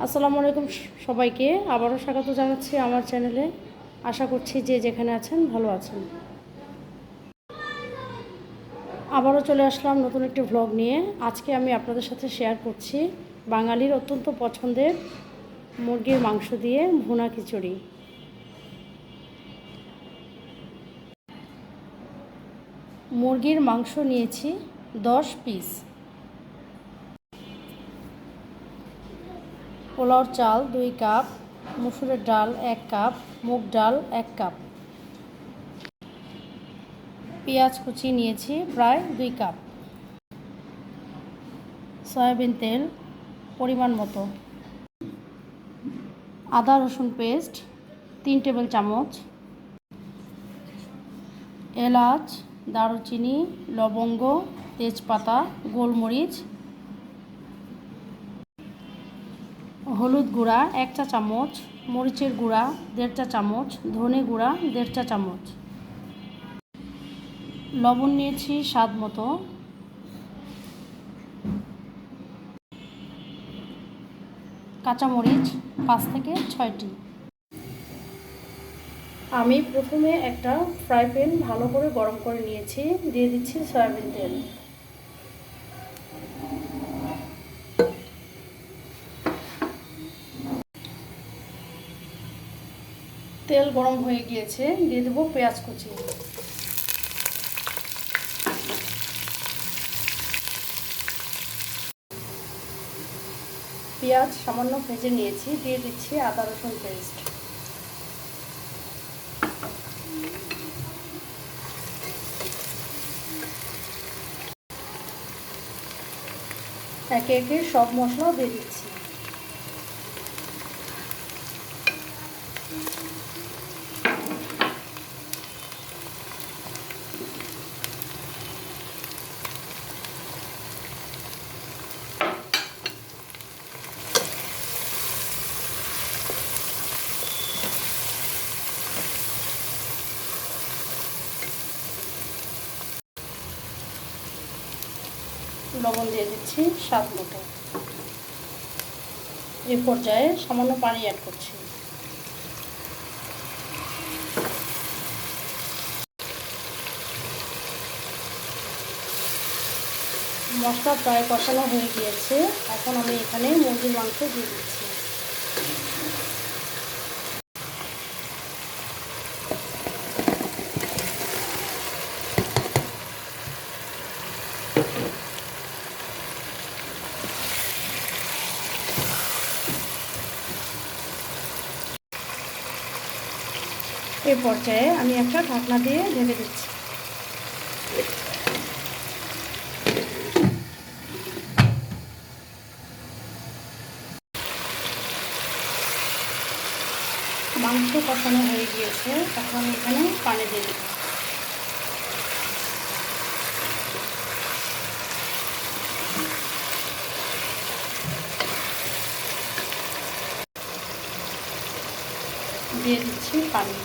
আসসালামু আলাইকুম সবাইকে আবারও স্বাগত জানাচ্ছি আমার চ্যানেলে। আশা করছি যে যেখানে আছেন ভালো আছেন। আবারও চলে আসলাম নতুন একটি ভ্লগ নিয়ে। আজকে আমি আপনাদের সাথে শেয়ার করছি বাঙালির অত্যন্ত পছন্দের মুরগির মাংস দিয়ে ভুনা খিচুড়ি। মুরগির মাংস নিয়েছি 10 পিস, পোলাওর চাল 2 কাপ, মসুরের ডাল 1 কাপ, মুগ ডাল 1 কাপ, পেঁয়াজ কুচি নিয়েছি প্রায় 2 কাপ, সয়াবিন তেল পরিমাণ মতো, আদা রসুন পেস্ট 3 টেবিল চামচ, এলাচ, দারুচিনি, লবঙ্গ, তেজপাতা, গোলমরিচ, হলুদ গুঁড়া 1 চা চামচ, মরিচের গুঁড়া 1.5 চা চামচ, ধনে গুঁড়া 1.5 চা চামচ, লবণ নিয়েছি স্বাদ মতো, কাঁচামরিচ 5 থেকে 6টি। আমি প্রথমে একটা ফ্রাই প্যান ভালো করে গরম করে নিয়েছি, দিয়ে দিচ্ছি সয়াবিন তেল। তেল গরম হয়ে গিয়েছে, দিয়ে দেবো পেঁয়াজ কুচি। পেঁয়াজ সামান্য ভেজে নিয়েছি, দিয়ে দিচ্ছি আদা রসুন পেস্ট। একে একে সব মশলা দিয়ে দিচ্ছি। লবণ দিয়ে দিচ্ছি স্বাদ মতো। এই পর্যায়ে সামান্য পানি অ্যাড করছি। মশলা প্রায় কষানো হয়ে গিয়েছে, এখন আমি এখানে মুরগির মাংস দিয়ে দিচ্ছি। এই পর্যায়ে আমি একটা ঢাকনা দিয়ে ঢেকে দিচ্ছি। মাংস কষানো হয়ে গিয়েছে, এখন আমি এখানে পানি দিয়ে দেব। দিয়ে দিচ্ছি পানি।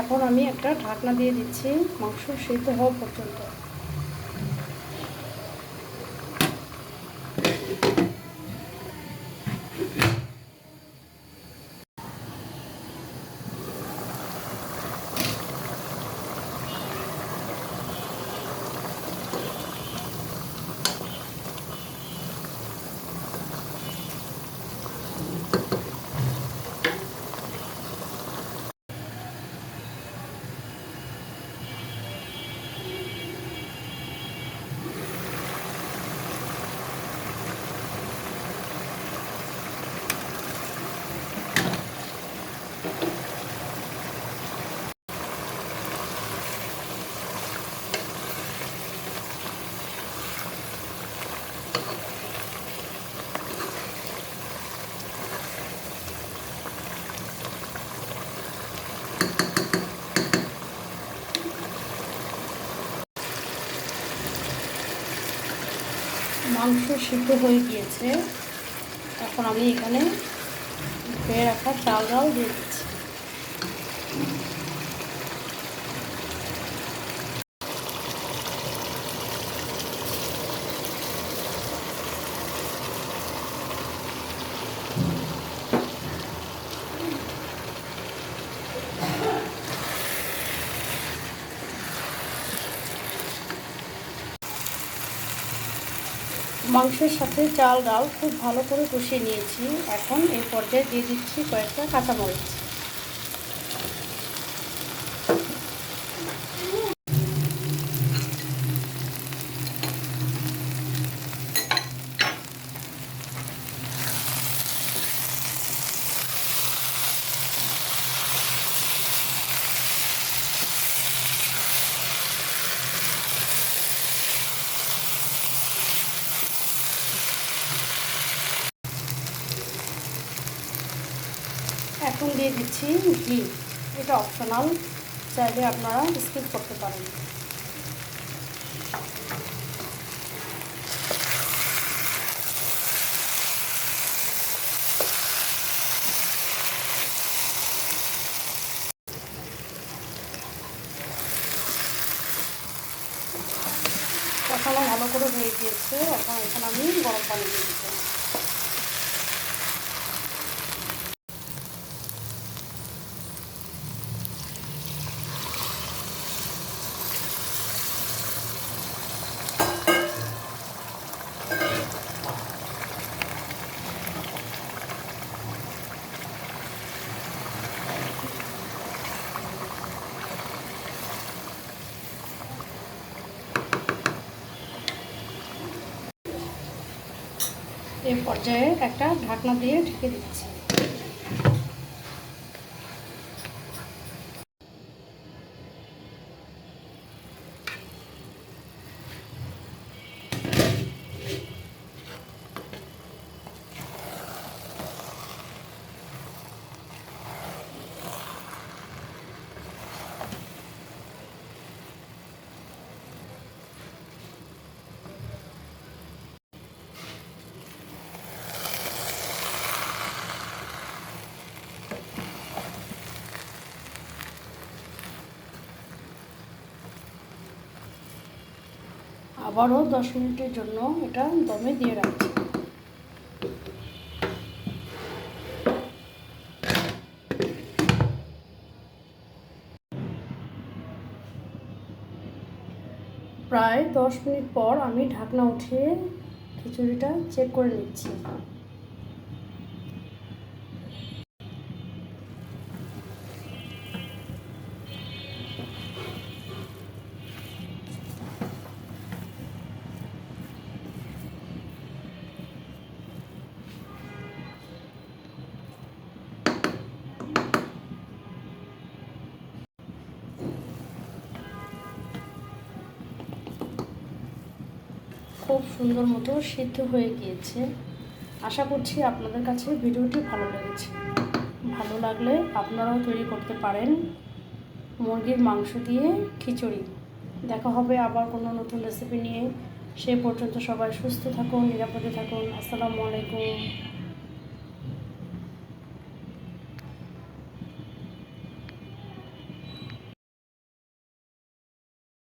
এখন আমি একটা ঢাকনা দিয়ে দিচ্ছি মাংস সিদ্ধ হওয়া পর্যন্ত। মাংস সিদ্ধ হয়ে গিয়েছে। এখন আমি এখানে ধুয়ে রাখা চাল ডাল দিয়ে দিচ্ছি। মাংসের সাথে চাল ডাল খুব ভালো করে কষিয়ে নিয়েছি। এখন এই পর্যায়ে দিয়ে দিচ্ছি কয়েকটা কাঁচামরিচ। এখন দিয়ে দিচ্ছি ঘি। এটা অপশনাল, চাইলে আপনারা স্কিপ করতে পারেন। কষানো ভালো করে হয়ে গিয়েছে। এখন এখানে আমি গরম পানি দিয়ে দিচ্ছি। এই পর্যায়ে একটা ঢাকনা দিয়ে ঢেকে দিচ্ছি। আবারও 10 মিনিটের জন্য এটা দমে দিয়ে রাখছি। প্রায় 10 মিনিট পর আমি ঢাকনা উঠিয়ে খিচুড়িটা চেক করে নিচ্ছি। খুব সুন্দর মতো সিদ্ধ হয়ে গিয়েছে। আশা করছি আপনাদের কাছে ভিডিওটি ভালো লেগেছে। ভালো লাগলে আপনারাও তৈরি করতে পারেন মুরগির মাংস দিয়ে খিচুড়ি। দেখা হবে আবার কোনো নতুন রেসিপি নিয়ে। সে পর্যন্ত সবাই সুস্থ থাকুন, নিরাপদে থাকুন। আসসালামু আলাইকুম।